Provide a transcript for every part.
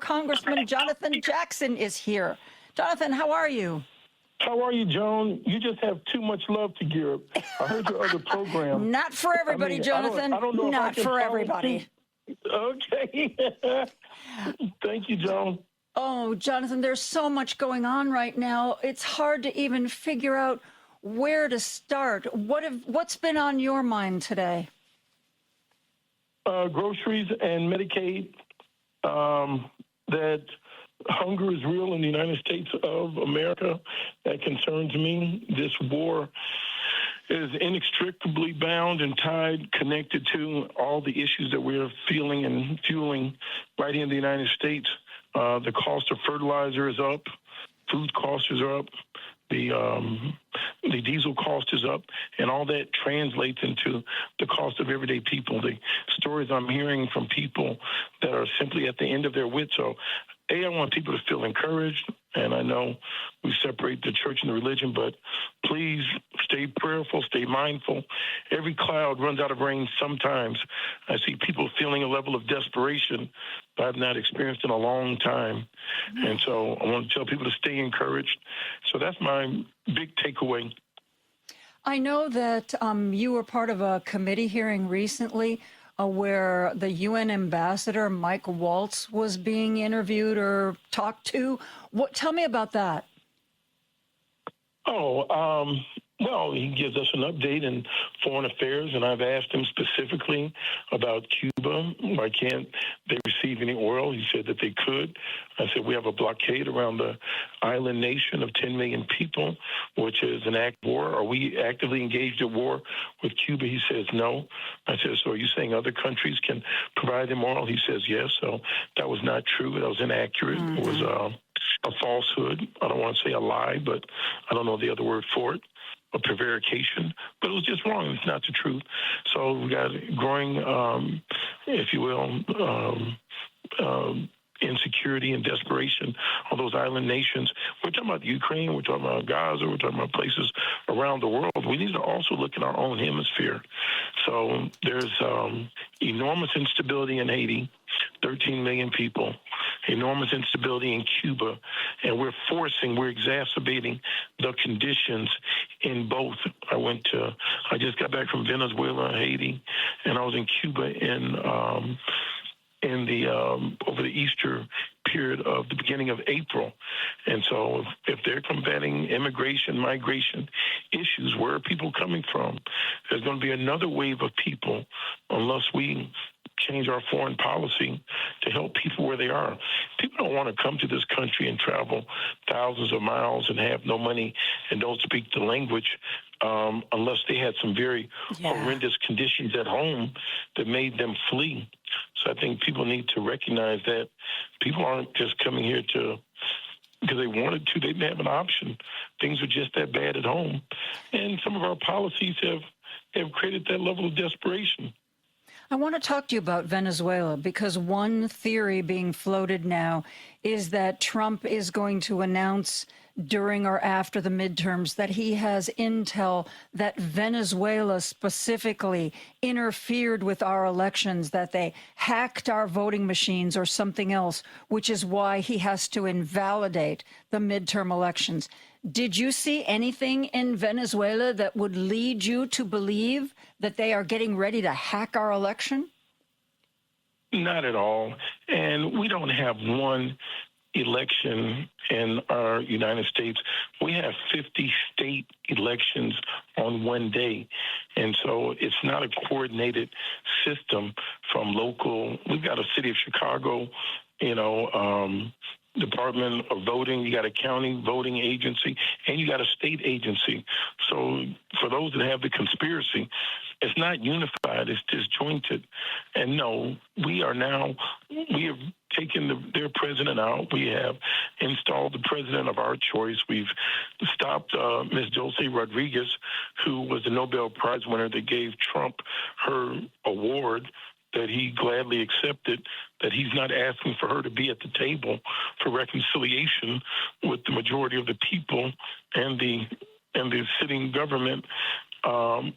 Congressman Jonathan Jackson is here. Jonathan, how are you? How are you, Joan? You just have too much love to give. I heard your other program. Not for everybody, Jonathan. I don't know Not for everybody. Okay. Thank you, Joan. Oh, Jonathan, there's so much going on right now. It's hard to even figure out where to start. What's been on your mind today? Groceries and Medicaid. That hunger is real in the United States of America. That concerns me. This war is inextricably bound and tied, connected to all the issues that we're feeling and fueling right here in the United States. The cost of fertilizer is up. Food costs are up. The diesel cost is up, and all that translates into the cost of everyday people. The stories I'm hearing from people that are simply at the end of their wits. So, I want people to feel encouraged, and I know we separate the church and the religion, but please stay prayerful, stay mindful. Every cloud runs out of rain sometimes. I see people feeling a level of desperation that I've not experienced in a long time. And so I want to tell people to stay encouraged. So that's my big takeaway. I know that you were part of a committee hearing recently where the UN ambassador, Mike Waltz, was being interviewed or talked to. Tell me about that. Well, he gives us an update in foreign affairs, and I've asked him specifically about Cuba. Why can't they receive any oil? He said that they could. I said, we have a blockade around the island nation of 10 million people, which is an act of war. Are we actively engaged at war with Cuba? He says no. I said, so are you saying other countries can provide them oil? He says yes. So that was not true. That was inaccurate. It was a falsehood. I don't want to say a lie, but I don't know the other word for it. A prevarication, but it was just wrong. It's not the truth. So we got growing, if you will, insecurity and desperation on those island nations. We're talking about Ukraine, we're talking about Gaza, we're talking about places around the world. We need to also look at our own hemisphere. So there's enormous instability in Haiti, 13 million people, enormous instability in Cuba, and we're exacerbating the conditions in both. I just got back from Venezuela, Haiti, and I was in Cuba over the Easter period of the beginning of April. And so if they're combating immigration, migration issues, where are people coming from? There's going to be another wave of people unless we change our foreign policy to help people where they are. People don't want to come to this country and travel thousands of miles and have no money and don't speak the language unless they had some very horrendous conditions at home that made them flee. So I think people need to recognize that people aren't just coming here because they wanted to. They didn't have an option. Things are just that bad at home. And some of our policies have created that level of desperation. I want to talk to you about Venezuela because one theory being floated now is that Trump is going to announce during or after the midterms that he has intel that Venezuela specifically interfered with our elections, that they hacked our voting machines or something else, which is why he has to invalidate the midterm elections. Did you see anything in Venezuela that would lead you to believe that they are getting ready to hack our election? Not at all. And we don't have one election in our United States. We have 50 state elections on one day. And so it's not a coordinated system from local. We've got a city of Chicago, Department of Voting, you got a county voting agency, and you got a state agency. So for those that have the conspiracy, it's not unified, it's disjointed. And no, we have taken their president out. We have installed the president of our choice. We've stopped Ms. Dulce Rodriguez, who was the Nobel Prize winner that gave Trump her award that he gladly accepted, that he's not asking for her to be at the table for reconciliation with the majority of the people and the sitting government. So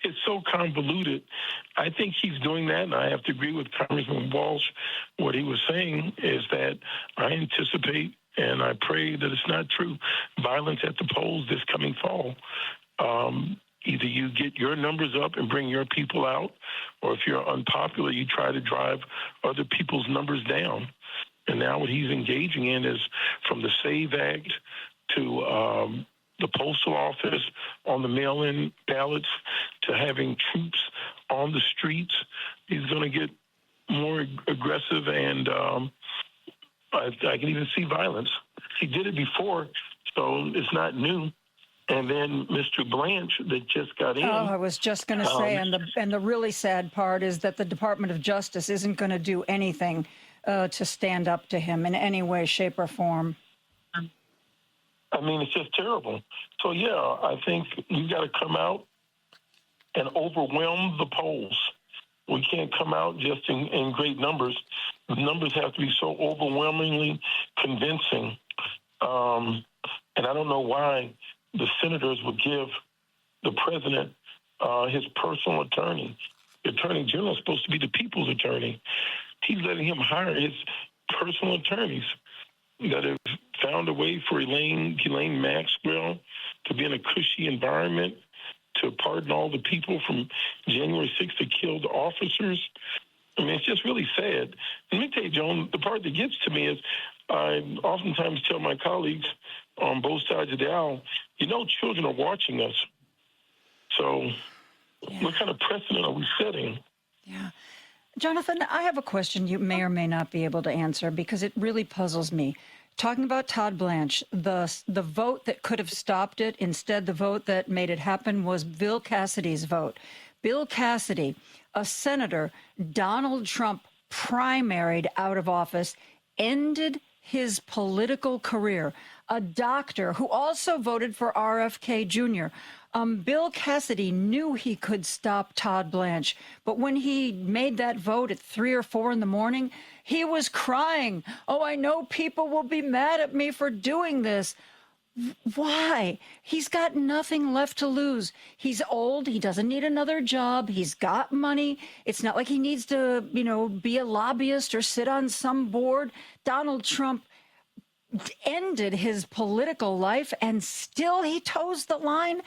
it's so convoluted. I think he's doing that, and I have to agree with Congressman Walsh. What he was saying is that I anticipate, and I pray that it's not true, violence at the polls this coming fall. Either you get your numbers up and bring your people out, or if you're unpopular, you try to drive other people's numbers down. And now what he's engaging in is from the SAVE Act to the postal office on the mail-in ballots to having troops on the streets. He's going to get more aggressive, and I can even see violence. He did it before, so it's not new. And then Mr. Blanche that just got in. Oh, I was just going to say, and the really sad part is that the Department of Justice isn't going to do anything to stand up to him in any way, shape, or form. I mean, it's just terrible. So, yeah, I think you got to come out and overwhelm the polls. We can't come out just in great numbers. The numbers have to be so overwhelmingly convincing. And I don't know why the senators would give the president his personal attorney. The attorney general is supposed to be the people's attorney. He's letting him hire his personal attorneys that have found a way for Elaine Maxwell to be in a cushy environment, to pardon all the people from January 6th that killed officers. I mean, it's just really sad. Let me tell you, Joan, the part that gets to me is I oftentimes tell my colleagues on both sides of the aisle, children are watching us. So what kind of precedent are we setting? Yeah. Jonathan, I have a question you may or may not be able to answer because it really puzzles me. Talking about Todd Blanche, the vote that could have stopped it, instead the vote that made it happen was Bill Cassidy's vote. Bill Cassidy, a senator Donald Trump primaried out of office, ended his political career. A doctor who also voted for RFK Jr. Bill Cassidy knew he could stop Todd Blanche, but when he made that vote at 3 or 4 in the morning, he was crying. Oh, I know people will be mad at me for doing this. Why? He's got nothing left to lose. He's old. He doesn't need another job. He's got money. It's not like he needs to, be a lobbyist or sit on some board. Donald Trump ended his political life and still he toes the line.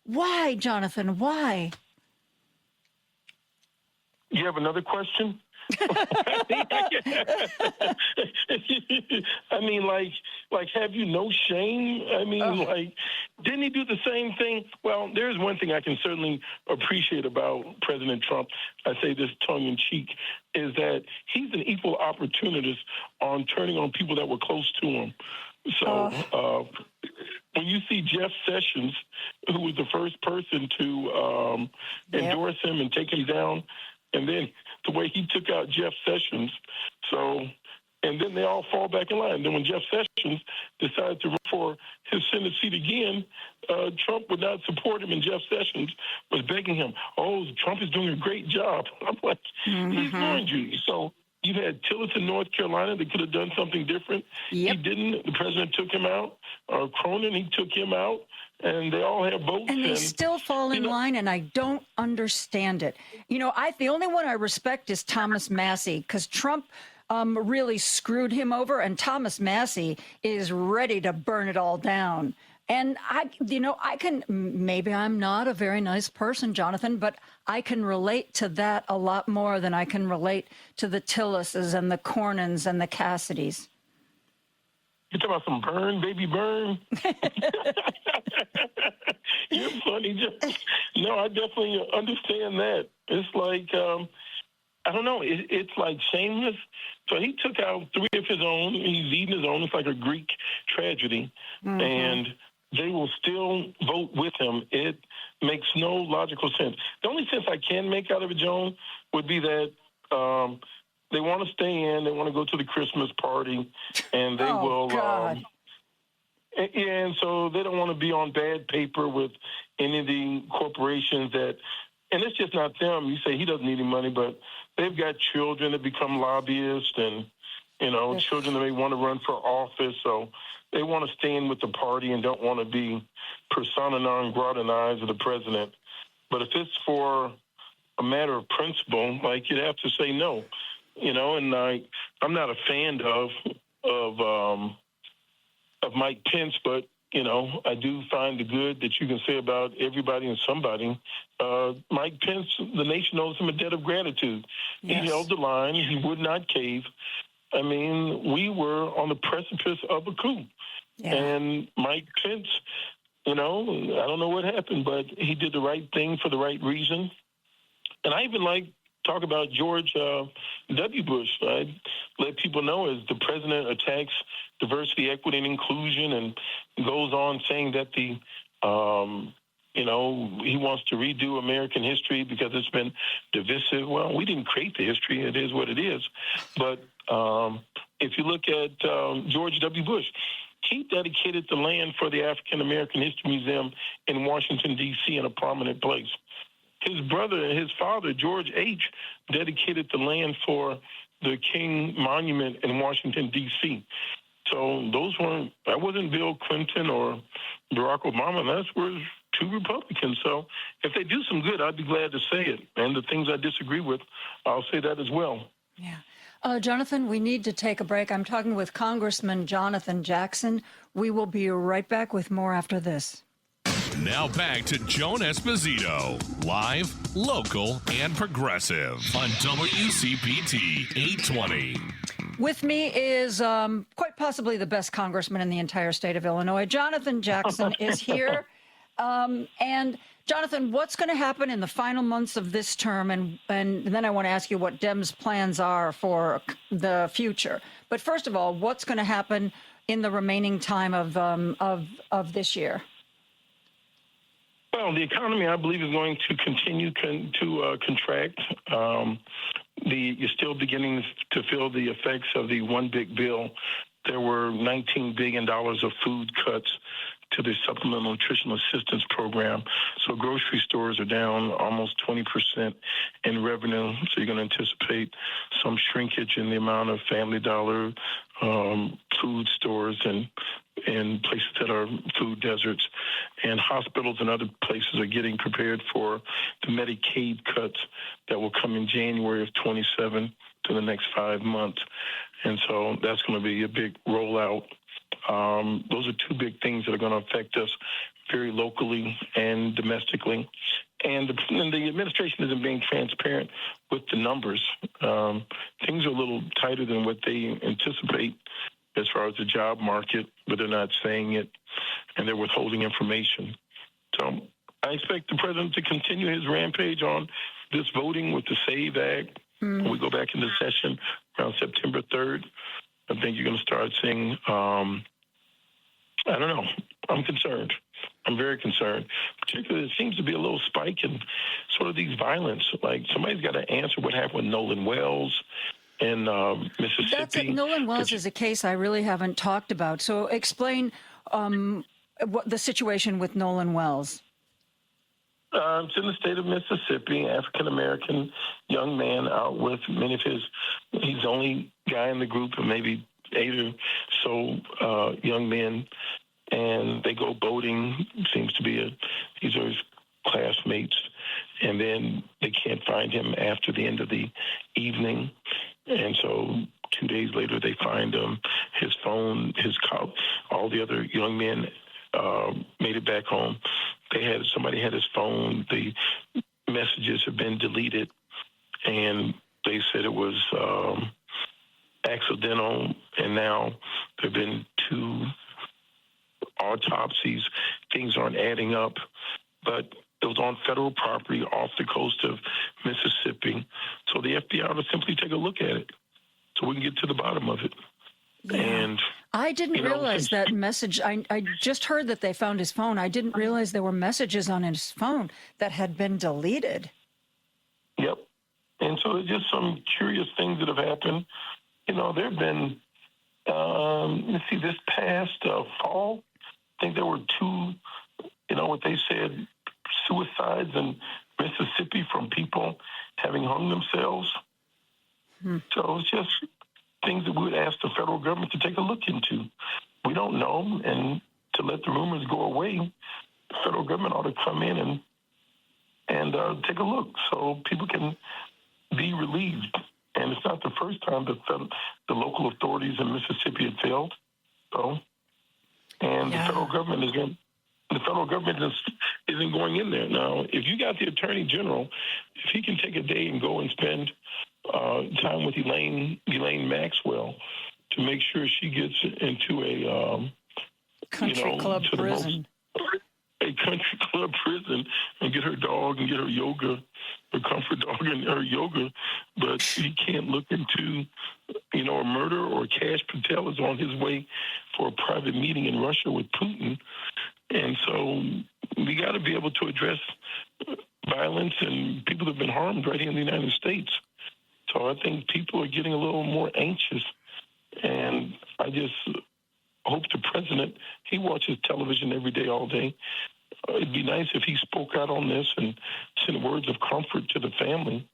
Why, Jonathan? Why? You have another question? I mean, like, have you no shame? I mean, didn't he do the same thing? Well, there's one thing I can certainly appreciate about President Trump. I say this tongue in cheek, is that he's an equal opportunist on turning on people that were close to him. So when you see Jeff Sessions, who was the first person to endorse him and take him down, and then the way he took out Jeff Sessions, and then they all fall back in line. Then when Jeff Sessions decided to run for his Senate seat again, Trump would not support him, and Jeff Sessions was begging him, Trump is doing a great job. I'm like, he's ignoring you. So you've had Tillerson, North Carolina, that could have done something different. Yep. He didn't. The president took him out. Cronin, he took him out. And they all have votes. And they still fall in line, and I don't understand it. The only one I respect is Thomas Massie, because Trump really screwed him over, and Thomas Massie is ready to burn it all down. And maybe I'm not a very nice person, Jonathan, but I can relate to that a lot more than I can relate to the Tillerses and the Cornins and the Cassidys. You talking about some burn, baby, burn? You're funny. No, I definitely understand that. It's like, I don't know, it's like shameless. So he took out 3 of his own. He's eating his own. It's like a Greek tragedy. Mm-hmm. And they will still vote with him. It makes no logical sense. The only sense I can make out of it, Joan, would be that they want to stay in. They want to go to the Christmas party, and they will. And so they don't want to be on bad paper with any of the corporations that. And it's just not them. You say he doesn't need any money, but they've got children that become lobbyists, and children that may want to run for office, so they want to stand with the party and don't want to be persona non grata in the eyes of the president. But if it's for a matter of principle, like, you'd have to say no, and I'm not a fan of Mike Pence, but I do find the good that you can say about everybody and somebody. Mike Pence, the nation owes him a debt of gratitude. Yes. He held the line. He would not cave. I mean, we were on the precipice of a coup. Yeah. And Mike Pence, I don't know what happened, but he did the right thing for the right reason. And I even talk about George W. Bush. I let people know as the president attacks diversity, equity, and inclusion, and goes on saying that he wants to redo American history because it's been divisive. Well, we didn't create the history. It is what it is. But if you look at George W. Bush, he dedicated the land for the African American History Museum in Washington, D.C. in a prominent place. His father, George H., dedicated the land for the King Monument in Washington, D.C. So that wasn't Bill Clinton or Barack Obama. That was two Republicans. So if they do some good, I'd be glad to say it. And the things I disagree with, I'll say that as well. Yeah. Jonathan, we need to take a break. I'm talking with Congressman Jonathan Jackson. We will be right back with more after this. Now back to Joan Esposito, live, local, and progressive on WCPT 820. With me is quite possibly the best congressman in the entire state of Illinois. Jonathan Jackson is here. And Jonathan, what's going to happen in the final months of this term? And then I want to ask you what Dems' plans are for the future. But first of all, what's going to happen in the remaining time of this year? Well, the economy, I believe, is going to continue to contract. You're still beginning to feel the effects of the one big bill. There were $19 billion of food cuts to the Supplemental Nutritional Assistance Program. So grocery stores are down almost 20% in revenue. So you're going to anticipate some shrinkage in the amount of Family Dollar food stores and places that are food deserts. And hospitals and other places are getting prepared for the Medicaid cuts that will come in January of 27 to the next 5 months. And so that's going to be a big rollout. Those are two big things that are going to affect us very locally and domestically. And the administration isn't being transparent with the numbers. Things are a little tighter than what they anticipate as far as the job market, but they're not saying it, and they're withholding information. So I expect the president to continue his rampage on this voting with the SAVE Act. When we go back into session around September 3rd, I think you're going to start seeing, I don't know, I'm concerned. I'm very concerned. Particularly, there seems to be a little spike in sort of these violence. Like, somebody's got to answer what happened with Nolan Wells in Mississippi. Nolan Wells is a case I really haven't talked about. So explain what the situation with Nolan Wells. It's in the state of Mississippi, African-American young man out with many of he's the only guy in the group of maybe 8 or so young men, and they go boating. Seems to be these are his classmates, and then they can't find him after the end of the evening, and so 2 days later they find him, his phone, all the other young men made it back home. Somebody had his phone. The messages have been deleted, and they said it was accidental. And now there have been 2 autopsies. Things aren't adding up, but it was on federal property off the coast of Mississippi. So the FBI will simply take a look at it, so we can get to the bottom of it. Yeah. And I didn't realize that message. I just heard that they found his phone. I didn't realize there were messages on his phone that had been deleted. Yep. And so there's just some curious things that have happened. There have been, this past fall, I think there were 2, what they said, suicides in Mississippi from people having hung themselves. So it's just things that we would ask the federal government to take a look into. We don't know, and to let the rumors go away, the federal government ought to come in and take a look so people can be relieved. And it's not the first time that the local authorities in Mississippi had failed. So, and the federal government isn't going in there. Now, if you got the Attorney General, if he can take a day and go and spend time with Elaine Maxwell to make sure she gets into a country club prison. A country club prison, and get her dog and get her yoga, her comfort dog and her yoga, but he can't look into, a murder, or Kash Patel is on his way for a private meeting in Russia with Putin. And so we got to be able to address violence and people that have been harmed right here in the United States. So I think people are getting a little more anxious, and I just hope the president, he watches television every day, all day. It'd be nice if he spoke out on this and sent words of comfort to the family.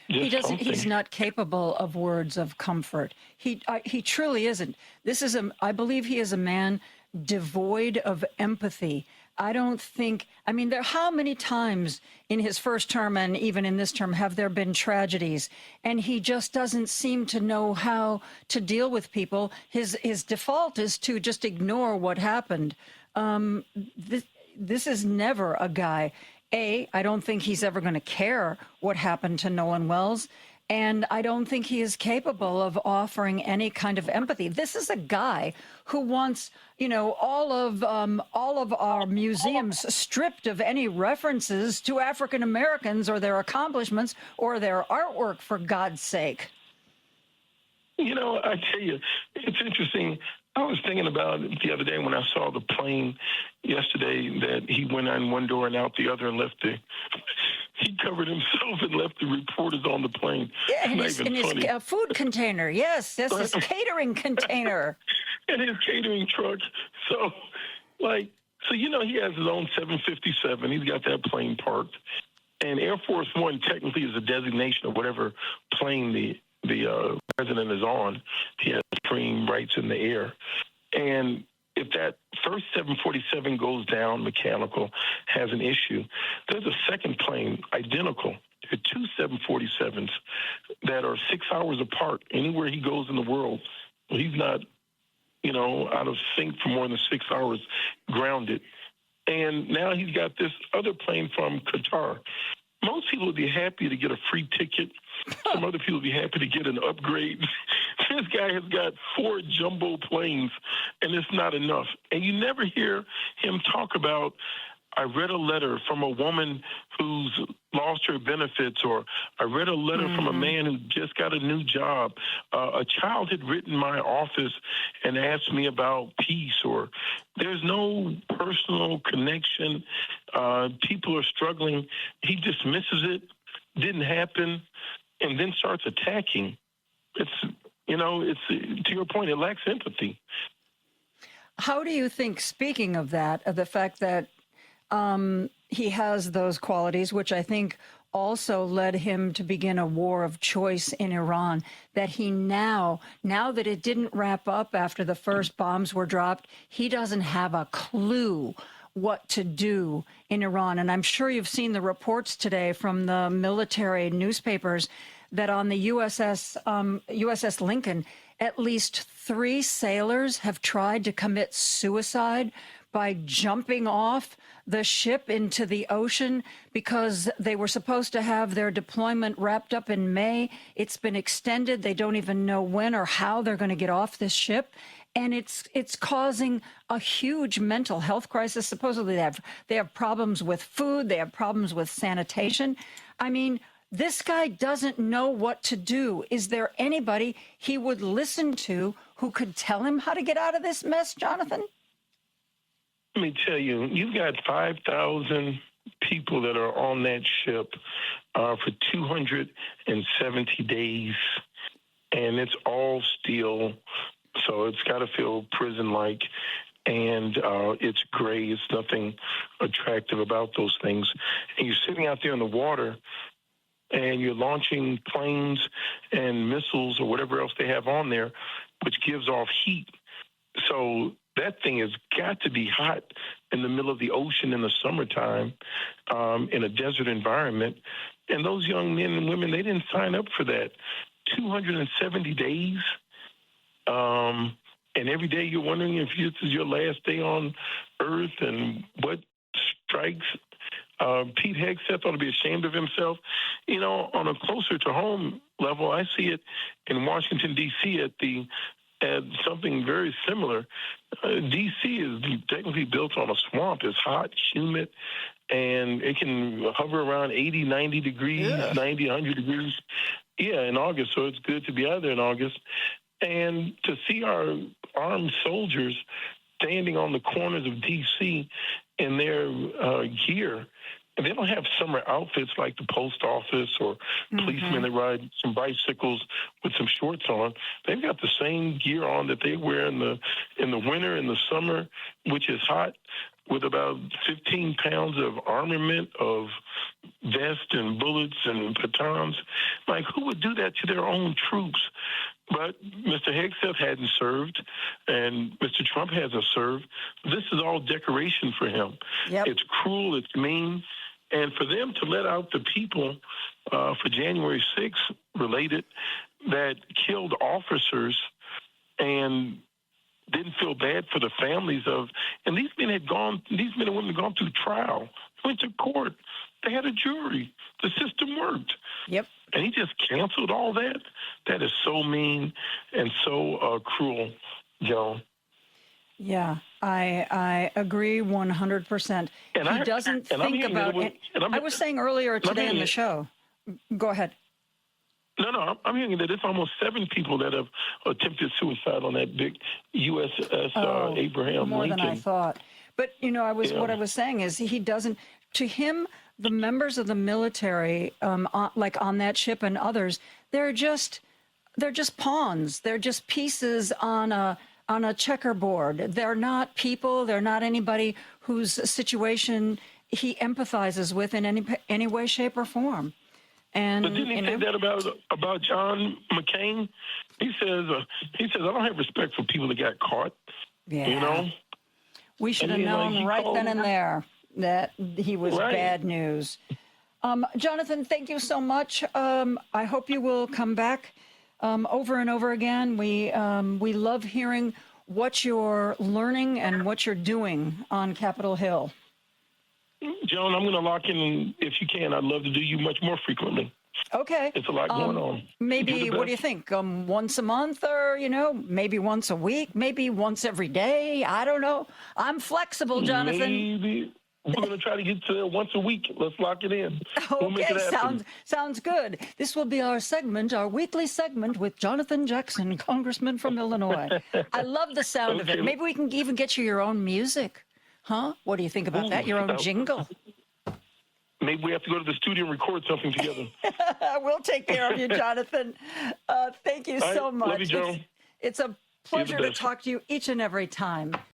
He doesn't. He's not capable of words of comfort. He truly isn't. I believe he is a man devoid of empathy. I don't think, how many times in his first term and even in this term have there been tragedies, and he just doesn't seem to know how to deal with people. His default is to just ignore what happened. This is never a guy. I don't think he's ever going to care what happened to Nolan Wells. And I don't think he is capable of offering any kind of empathy. This is a guy who wants, all of our museums stripped of any references to African Americans or their accomplishments or their artwork, for God's sake. I tell you, it's interesting. I was thinking about it the other day when I saw the plane yesterday that he went in one door and out the other and left he covered himself and left the reporters on the plane. Yeah, in his food container. Yes, his catering container. And his catering truck. So he has his own 757. He's got that plane parked. And Air Force One technically is a designation of whatever plane the president is on. He has supreme rights in the air. And if that first 747 goes down, mechanical, has an issue, there's a second plane, identical. There are two 747s that are 6 hours apart. Anywhere he goes in the world, he's not, out of sync for more than 6 hours, grounded. And now he's got this other plane from Qatar. Most people would be happy to get a free ticket. Some other people would be happy to get an upgrade. This guy has got 4 jumbo planes, and it's not enough. And you never hear him talk about, I read a letter from a woman who's lost her benefits, or I read a letter from a man who just got a new job. A child had written my office and asked me about peace, or there's no personal connection. People are struggling. He dismisses it, didn't happen, and then starts attacking. It's to your point, it lacks empathy. How do you think, speaking of that, of the fact that he has those qualities, which I think also led him to begin a war of choice in Iran, that he now that it didn't wrap up after the first bombs were dropped, he doesn't have a clue what to do in Iran. And I'm sure you've seen the reports today from the military newspapers that on the USS Lincoln, at least 3 sailors have tried to commit suicide by jumping off the ship into the ocean because they were supposed to have their deployment wrapped up in May. It's been extended. They don't even know when or how they're going to get off this ship. And it's causing a huge mental health crisis. Supposedly they have problems with food. They have problems with sanitation. This guy doesn't know what to do. Is there anybody he would listen to who could tell him how to get out of this mess, Jonathan? Let me tell you, you've got 5,000 people that are on that ship for 270 days, and it's all steel, so it's got to feel prison-like, and it's gray. It's nothing attractive about those things. And you're sitting out there in the water, and you're launching planes and missiles or whatever else they have on there, which gives off heat. So that thing has got to be hot in the middle of the ocean in the summertime, in a desert environment. And those young men and women, they didn't sign up for that. 270 days. And every day you're wondering if this is your last day on Earth and what strikes. Pete Hegseth ought to be ashamed of himself. You know, on a closer to home level, I see it in Washington, D.C. at something very similar. D.C. is technically built on a swamp. It's hot, humid, and it can hover around 80, 90 degrees, 90, 100 degrees. Yeah, in August, so it's good to be out there in August. And to see our armed soldiers standing on the corners of D.C. in their gear, and they don't have summer outfits like the post office or policemen that ride some bicycles with some shorts on. They've got the same gear on that they wear in the winter and the summer, which is hot, with about 15 pounds of armament, of vests and bullets and batons. Like, who would do that to their own troops? But Mr. Hegseth hadn't served, and Mr. Trump hasn't served. This is all decoration for him. Yep. It's cruel, it's mean. And for them to let out the people for January 6th related that killed officers and didn't feel bad for the families of, and these men and women had gone through trial, went to court, they had a jury, the system worked. Yep. And he just canceled all that. That is so mean and so cruel, Joan. Yeah, I agree 100%. He doesn't think about it. I was saying earlier today on the show. Go ahead. No, I'm hearing that it's almost 7 people that have attempted suicide on that big USS Abraham Lincoln. More than I thought. But, you know, what I was saying is he doesn't, to him, the members of the military, like on that ship and others, they're just pawns. They're just pieces on a checkerboard. They're not people. They're not anybody whose situation he empathizes with in any way, shape, or form. And, but didn't he say that about John McCain? He says, I don't have respect for people that got caught. Yeah. You know? We should have known right then and there that he was bad news. Jonathan, thank you so much. I hope you will come back over and over again. We love hearing what you're learning and what you're doing on Capitol Hill. Joan, I'm going to lock in. If you can, I'd love to do you much more frequently. Okay. It's a lot going on. Maybe, what do you think? Once a month or, maybe once a week, maybe once every day? I don't know. I'm flexible, Jonathan. Maybe. We're going to try to get to once a week. Let's lock it in. We'll make it happen. Sounds good. This will be our weekly segment with Jonathan Jackson, Congressman from Illinois. I love the sound of it. Maybe we can even get you your own music. Huh? What do you think about that? Your own jingle? Maybe we have to go to the studio and record something together. We'll take care of you, Jonathan. Thank you so much. Love you, Joan. It's a pleasure to talk to you each and every time.